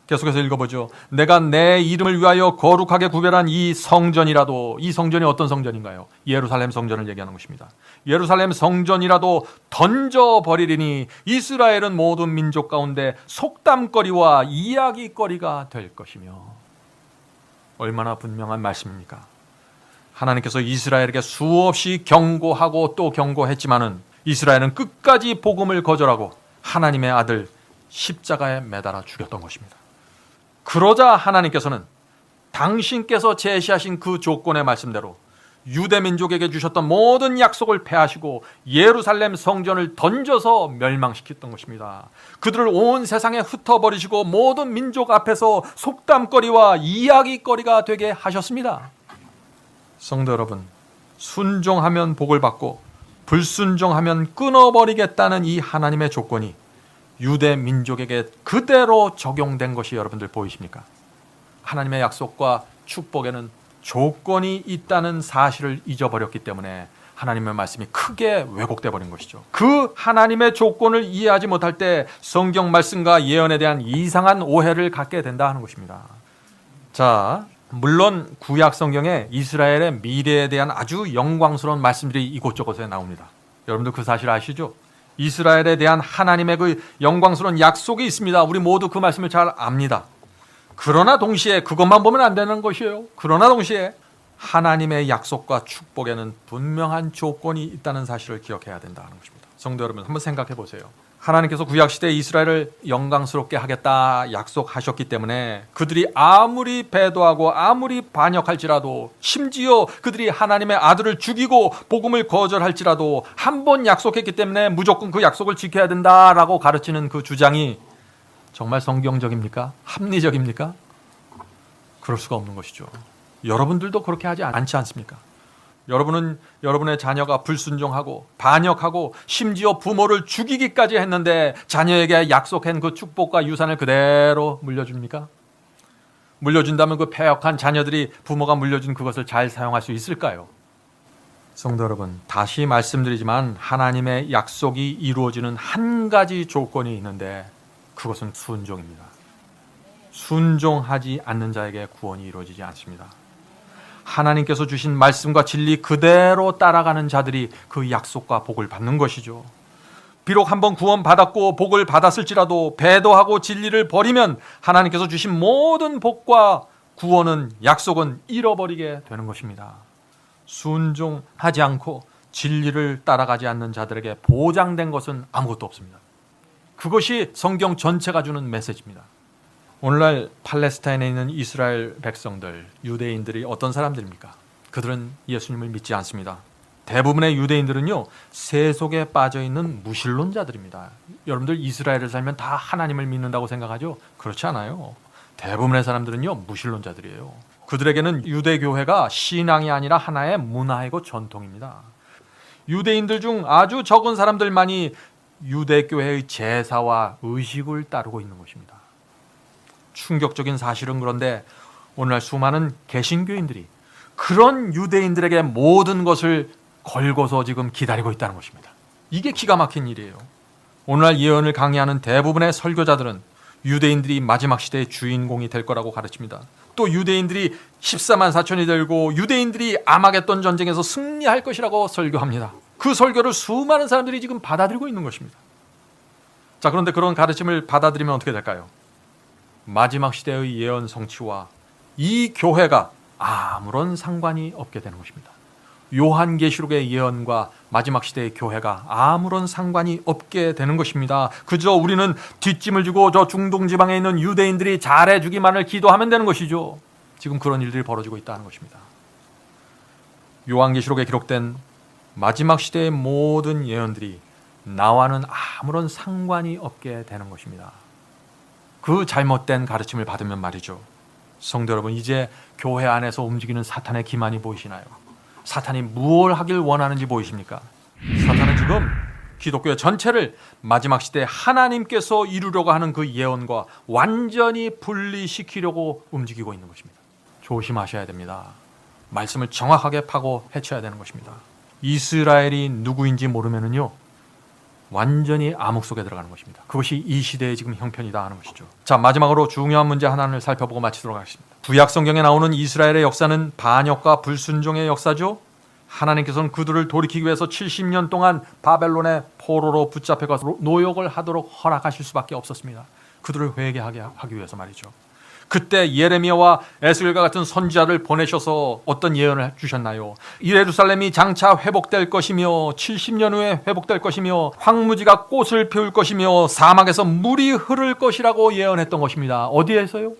계속해서 읽어보죠. 내가 내 이름을 위하여 거룩하게 구별한 이 성전이라도, 이 성전이 어떤 성전인가요? 예루살렘 성전을 얘기하는 것입니다. 예루살렘 성전이라도 던져버리리니 이스라엘은 모든 민족 가운데 속담거리와 이야기거리가 될 것이며. 얼마나 분명한 말씀입니까? 하나님께서 이스라엘에게 수없이 경고하고 또 경고했지만은 이스라엘은 끝까지 복음을 거절하고 하나님의 아들 십자가에 매달아 죽였던 것입니다. 그러자 하나님께서는 당신께서 제시하신 그 조건의 말씀대로 유대 민족에게 주셨던 모든 약속을 폐하시고 예루살렘 성전을 던져서 멸망시켰던 것입니다. 그들을 온 세상에 흩어버리시고 모든 민족 앞에서 속담거리와 이야기거리가 되게 하셨습니다. 성도 여러분, 순종하면 복을 받고 불순종하면 끊어버리겠다는 이 하나님의 조건이 유대 민족에게 그대로 적용된 것이 여러분들 보이십니까? 하나님의 약속과 축복에는 조건이 있다는 사실을 잊어버렸기 때문에 하나님의 말씀이 크게 왜곡돼 버린 것이죠. 그 하나님의 조건을 이해하지 못할 때 성경 말씀과 예언에 대한 이상한 오해를 갖게 된다 하는 것입니다. 자, 물론 구약 성경에 이스라엘의 미래에 대한 아주 영광스러운 말씀들이 이곳저곳에 나옵니다. 여러분들 그 사실 아시죠? 이스라엘에 대한 하나님의 그 영광스러운 약속이 있습니다. 우리 모두 그 말씀을 잘 압니다. 그러나 동시에 그것만 보면 안 되는 것이에요. 그러나 동시에 하나님의 약속과 축복에는 분명한 조건이 있다는 사실을 기억해야 된다는 것입니다. 성도 여러분, 한번 생각해 보세요. 하나님께서 구약시대에 이스라엘을 영광스럽게 하겠다 약속하셨기 때문에 그들이 아무리 배도하고 아무리 반역할지라도, 심지어 그들이 하나님의 아들을 죽이고 복음을 거절할지라도 한 번 약속했기 때문에 무조건 그 약속을 지켜야 된다라고 가르치는 그 주장이 정말 성경적입니까? 합리적입니까? 그럴 수가 없는 것이죠. 여러분들도 그렇게 하지 않지 않습니까? 여러분은 여러분의 자녀가 불순종하고 반역하고 심지어 부모를 죽이기까지 했는데 자녀에게 약속한 그 축복과 유산을 그대로 물려줍니까? 물려준다면 그 패역한 자녀들이 부모가 물려준 그것을 잘 사용할 수 있을까요? 성도 여러분, 다시 말씀드리지만 하나님의 약속이 이루어지는 한 가지 조건이 있는데 그것은 순종입니다. 순종하지 않는 자에게 구원이 이루어지지 않습니다. 하나님께서 주신 말씀과 진리 그대로 따라가는 자들이 그 약속과 복을 받는 것이죠. 비록 한번 구원받았고 복을 받았을지라도 배도하고 진리를 버리면 하나님께서 주신 모든 복과 구원은, 약속은 잃어버리게 되는 것입니다. 순종하지 않고 진리를 따라가지 않는 자들에게 보장된 것은 아무것도 없습니다. 그것이 성경 전체가 주는 메시지입니다. 오늘날 팔레스타인에 있는 이스라엘 백성들, 유대인들이 어떤 사람들입니까? 그들은 예수님을 믿지 않습니다. 대부분의 유대인들은요, 세속에 빠져있는 무신론자들입니다. 여러분들 이스라엘에 살면 다 하나님을 믿는다고 생각하죠? 그렇지 않아요. 대부분의 사람들은요, 무신론자들이에요. 그들에게는 유대교회가 신앙이 아니라 하나의 문화이고 전통입니다. 유대인들 중 아주 적은 사람들만이 유대교회의 제사와 의식을 따르고 있는 것입니다. 충격적인 사실은 그런데 오늘날 수많은 개신교인들이 그런 유대인들에게 모든 것을 걸고서 지금 기다리고 있다는 것입니다. 이게 기가 막힌 일이에요. 오늘날 예언을 강의하는 대부분의 설교자들은 유대인들이 마지막 시대의 주인공이 될 거라고 가르칩니다. 또 유대인들이 14만 4천이 되고 유대인들이 아마겟돈 전쟁에서 승리할 것이라고 설교합니다. 그 설교를 수많은 사람들이 지금 받아들이고 있는 것입니다. 자, 그런데 그런 가르침을 받아들이면 어떻게 될까요? 마지막 시대의 예언 성취와 이 교회가 아무런 상관이 없게 되는 것입니다. 요한계시록의 예언과 마지막 시대의 교회가 아무런 상관이 없게 되는 것입니다. 그저 우리는 뒷짐을 지고 저 중동 지방에 있는 유대인들이 잘해주기만을 기도하면 되는 것이죠. 지금 그런 일들이 벌어지고 있다는 것입니다. 요한계시록에 기록된 마지막 시대의 모든 예언들이 나와는 아무런 상관이 없게 되는 것입니다. 그 잘못된 가르침을 받으면 말이죠. 성도 여러분, 이제 교회 안에서 움직이는 사탄의 기만이 보이시나요? 사탄이 무엇을 하길 원하는지 보이십니까? 사탄은 지금 기독교 전체를 마지막 시대에 하나님께서 이루려고 하는 그 예언과 완전히 분리시키려고 움직이고 있는 것입니다. 조심하셔야 됩니다. 말씀을 정확하게 파고 해쳐야 되는 것입니다. 이스라엘이 누구인지 모르면은요, 완전히 암흑 속에 들어가는 것입니다. 그것이 이 시대의 지금 형편이다 하는 것이죠. 자, 마지막으로 중요한 문제 하나를 살펴보고 마치도록 하겠습니다. 구약 성경에 나오는 이스라엘의 역사는 반역과 불순종의 역사죠. 하나님께서는 그들을 돌이키기 위해서 70년 동안 바벨론의 포로로 붙잡혀가서 노역을 하도록 허락하실 수밖에 없었습니다. 그들을 회개하게 하기 위해서 말이죠. 그때 예레미야와 에스겔과 같은 선지자를 보내셔서 어떤 예언을 주셨나요? 예루살렘이 장차 회복될 것이며 70년 후에 회복될 것이며 황무지가 꽃을 피울 것이며 사막에서 물이 흐를 것이라고 예언했던 것입니다. 어디에서요?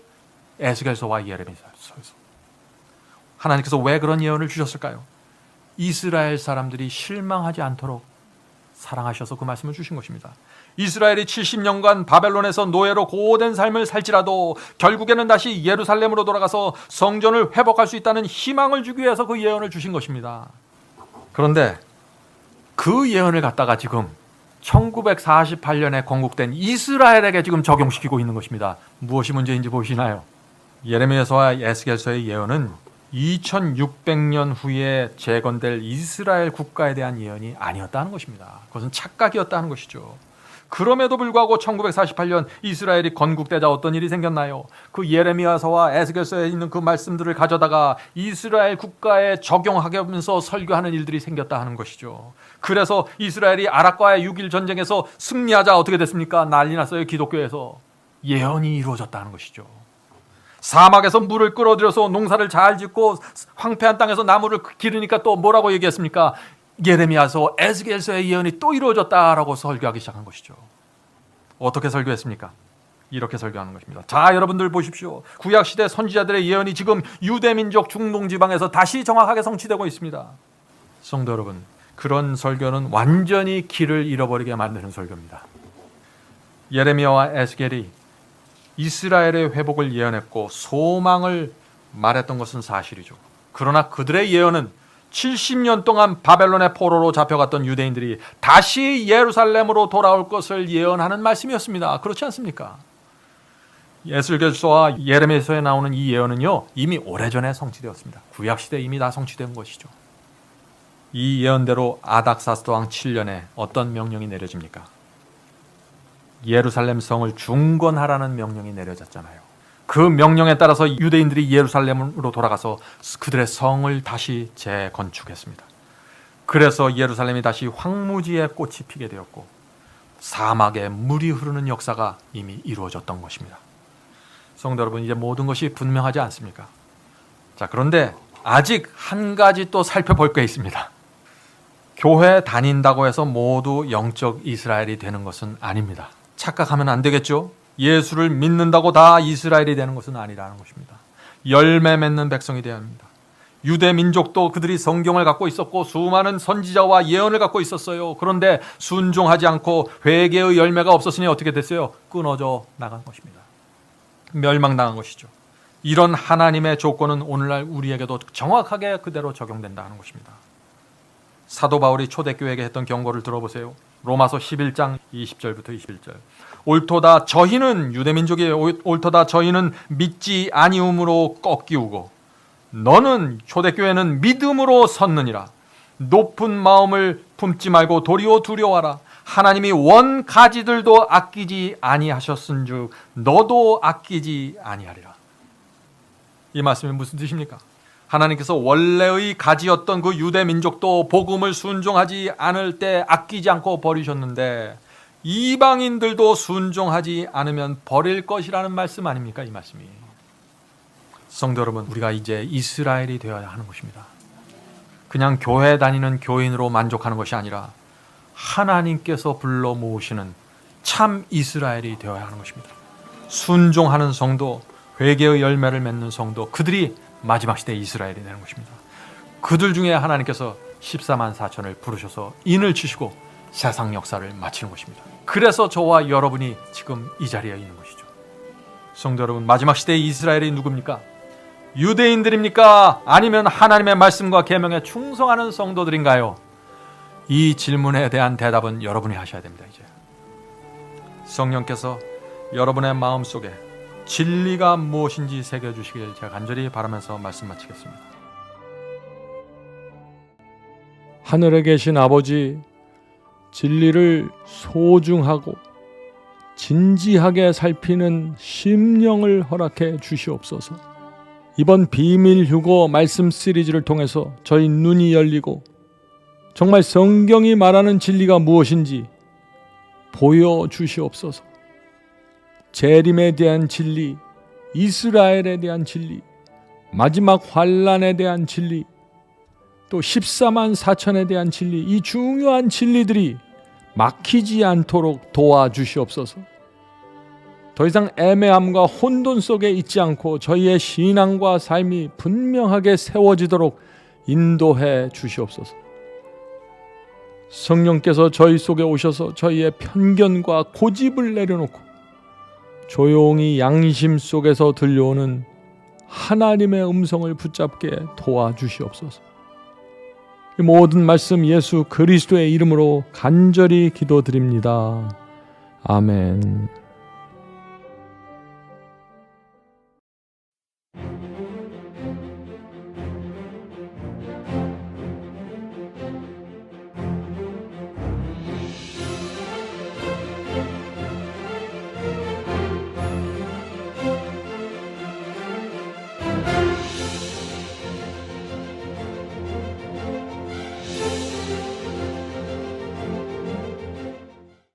에스겔서와 예레미야서에서. 하나님께서 왜 그런 예언을 주셨을까요? 이스라엘 사람들이 실망하지 않도록 사랑하셔서 그 말씀을 주신 것입니다. 이스라엘이 70년간 바벨론에서 노예로 고된 삶을 살지라도 결국에는 다시 예루살렘으로 돌아가서 성전을 회복할 수 있다는 희망을 주기 위해서 그 예언을 주신 것입니다. 그런데 그 예언을 갖다가 지금 1948년에 건국된 이스라엘에게 지금 적용시키고 있는 것입니다. 무엇이 문제인지 보시나요? 예레미야서와 에스겔서의 예언은 2600년 후에 재건될 이스라엘 국가에 대한 예언이 아니었다는 것입니다. 그것은 착각이었다는 것이죠. 그럼에도 불구하고 1948년 이스라엘이 건국되자 어떤 일이 생겼나요? 그 예레미야서와 에스겔서에 있는 그 말씀들을 가져다가 이스라엘 국가에 적용하면서 설교하는 일들이 생겼다 하는 것이죠. 그래서 이스라엘이 아락과의 6.1 전쟁에서 승리하자 어떻게 됐습니까? 난리 났어요. 기독교에서. 예언이 이루어졌다는 것이죠. 사막에서 물을 끌어들여서 농사를 잘 짓고 황폐한 땅에서 나무를 기르니까 또 뭐라고 얘기했습니까? 예레미야서, 에스겔서의 예언이 또 이루어졌다라고 설교하기 시작한 것이죠. 어떻게 설교했습니까? 이렇게 설교하는 것입니다. 자, 여러분들 보십시오. 구약시대 선지자들의 예언이 지금 유대민족 중동지방에서 다시 정확하게 성취되고 있습니다. 성도 여러분, 그런 설교는 완전히 길을 잃어버리게 만드는 설교입니다. 예레미야와 에스겔이 이스라엘의 회복을 예언했고 소망을 말했던 것은 사실이죠. 그러나 그들의 예언은 70년 동안 바벨론의 포로로 잡혀갔던 유대인들이 다시 예루살렘으로 돌아올 것을 예언하는 말씀이었습니다. 그렇지 않습니까? 에스겔서와 예레미야서에 나오는 이 예언은요, 이미 오래전에 성취되었습니다. 구약시대에 이미 다 성취된 것이죠. 이 예언대로 아닥사스다 왕 7년에 어떤 명령이 내려집니까? 예루살렘 성을 중건하라는 명령이 내려졌잖아요. 그 명령에 따라서 유대인들이 예루살렘으로 돌아가서 그들의 성을 다시 재건축했습니다. 그래서 예루살렘이 다시 황무지에 꽃이 피게 되었고 사막에 물이 흐르는 역사가 이미 이루어졌던 것입니다. 성도 여러분, 이제 모든 것이 분명하지 않습니까? 자, 그런데 아직 한 가지 또 살펴볼 게 있습니다. 교회 다닌다고 해서 모두 영적 이스라엘이 되는 것은 아닙니다. 착각하면 안 되겠죠? 예수를 믿는다고 다 이스라엘이 되는 것은 아니라는 것입니다. 열매 맺는 백성이 되어야 합니다. 유대 민족도 그들이 성경을 갖고 있었고 수많은 선지자와 예언을 갖고 있었어요. 그런데 순종하지 않고 회개의 열매가 없었으니 어떻게 됐어요? 끊어져 나간 것입니다. 멸망당한 것이죠. 이런 하나님의 조건은 오늘날 우리에게도 정확하게 그대로 적용된다는 것입니다. 사도 바울이 초대교회에게 했던 경고를 들어보세요. 로마서 11장 20절부터 21절. 옳도다 저희는 유대민족이 옳도다 저희는 믿지 아니함으로 꺾이우고 너는 초대교회는 믿음으로 섰느니라. 높은 마음을 품지 말고 도리어 두려워하라. 하나님이 원 가지들도 아끼지 아니하셨은즉 너도 아끼지 아니하리라. 이 말씀이 무슨 뜻입니까? 하나님께서 원래의 가지였던 그 유대 민족도 복음을 순종하지 않을 때 아끼지 않고 버리셨는데 이방인들도 순종하지 않으면 버릴 것이라는 말씀 아닙니까? 이 말씀이. 성도 여러분, 우리가 이제 이스라엘이 되어야 하는 것입니다. 그냥 교회 다니는 교인으로 만족하는 것이 아니라 하나님께서 불러 모으시는 참 이스라엘이 되어야 하는 것입니다. 순종하는 성도, 회개의 열매를 맺는 성도, 그들이 마지막 시대 이스라엘이 되는 것입니다. 그들 중에 하나님께서 14만 4천을 부르셔서 인을 치시고 세상 역사를 마치는 것입니다. 그래서 저와 여러분이 지금 이 자리에 있는 것이죠. 성도 여러분, 마지막 시대의 이스라엘이 누굽니까? 유대인들입니까? 아니면 하나님의 말씀과 계명에 충성하는 성도들인가요? 이 질문에 대한 대답은 여러분이 하셔야 됩니다. 이제 성령께서 여러분의 마음속에 진리가 무엇인지 새겨주시길 제가 간절히 바라면서 말씀 마치겠습니다. 하늘에 계신 아버지, 진리를 소중하고 진지하게 살피는 심령을 허락해 주시옵소서. 이번 비밀 휴거 말씀 시리즈를 통해서 저희 눈이 열리고 정말 성경이 말하는 진리가 무엇인지 보여주시옵소서. 재림에 대한 진리, 이스라엘에 대한 진리, 마지막 환란에 대한 진리, 또 14만 4천에 대한 진리, 이 중요한 진리들이 막히지 않도록 도와주시옵소서. 더 이상 애매함과 혼돈 속에 있지 않고 저희의 신앙과 삶이 분명하게 세워지도록 인도해 주시옵소서. 성령께서 저희 속에 오셔서 저희의 편견과 고집을 내려놓고 조용히 양심 속에서 들려오는 하나님의 음성을 붙잡게 도와주시옵소서. 이 모든 말씀 예수 그리스도의 이름으로 간절히 기도드립니다. 아멘.